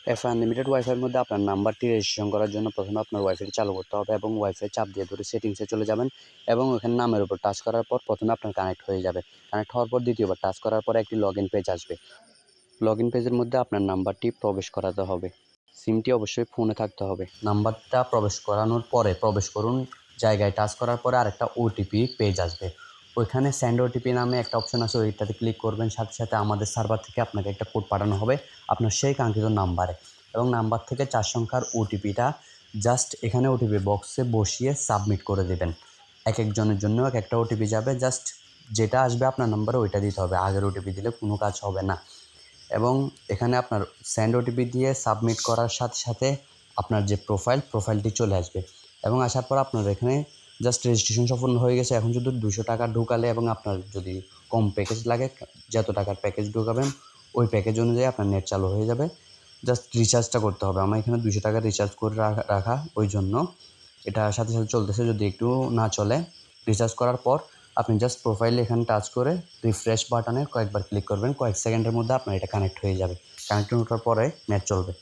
F unlimited ওয়াইফাইয়ের মধ্যে আপনার নাম্বারটি রেজিস্ট্রেশন করার জন্য প্রথমে আপনার ওয়াইফাইটি চালু করতে হবে এবং ওয়াইফাই চাপ দিয়ে ধরে সেটিংসে চলে যাবেন এবং ওখানে নামের উপর টাচ করার পর প্রথমে আপনার কানেক্ট হয়ে যাবে। কানেক্ট হওয়ার পর দ্বিতীয়বার টাচ করার পর একটি লগ ইন পেজ আসবে। লগ ইন পেজের মধ্যে আপনার নাম্বারটি প্রবেশ করাতে হবে। সিমটি অবশ্যই ফোনে থাকতে হবে। নাম্বারটা প্রবেশ করানোর পরে প্রবেশ করুন, জায়গায় টাচ করার পরে আরেকটা ওটিপি পেজ আসবে। ওইখানে সেন্ড ওটিপি নামে একটা অপশন আছে, ওইটাতে ক্লিক করবেন। সাথে সাথে আমাদের সার্ভার থেকে আপনাকে একটা কোড পাঠানো হবে আপনার সেই কাঙ্ক্ষিত নাম্বারে, এবং নাম্বার থেকে 4 সংখ্যার ওটিপিটা জাস্ট এখানে ওটিপি বক্সে বসিয়ে সাবমিট করে দেবেন। এক একজনের জন্য এক একটা ওটিপি যাবে, জাস্ট যেটা আসবে আপনার নাম্বারে ওইটা দিতে হবে। আগের ওটিপি দিলে কোনো কাজ হবে না। এবং এখানে আপনার সেন্ড ওটিপি দিয়ে সাবমিট করার সাথে সাথে আপনার যে প্রোফাইলটি চলে আসবে, এবং আসার পর আপনার এখানে জাস্ট রেজিস্ট্রেশন সম্পূর্ণ হয়ে গেছে। এখন শুধু 200 টাকা ঢোকালে এবং আপনার যদি কম প্যাকেজ লাগে, যত টাকার প্যাকেজ ঢোকাবেন ওই প্যাকেজ অনুযায়ী আপনার নেট চালু হয়ে যাবে। জাস্ট রিচার্জটা করতে হবে। আমার এখানে 200 টাকা রিচার্জ করে রাখা, ওই জন্য এটা সাথে সাথে চলতেছে। যদি একটু না চলে, রিচার্জ করার পর আপনি জাস্ট প্রোফাইলে এখানে টাচ করে রিফ্রেশ বাটনে কয়েকবার ক্লিক করবেন। কয়েক সেকেন্ডের মধ্যে আপনার এটা কানেক্ট হয়ে যাবে। কানেক্ট হওয়ার পরে নেট চলবে।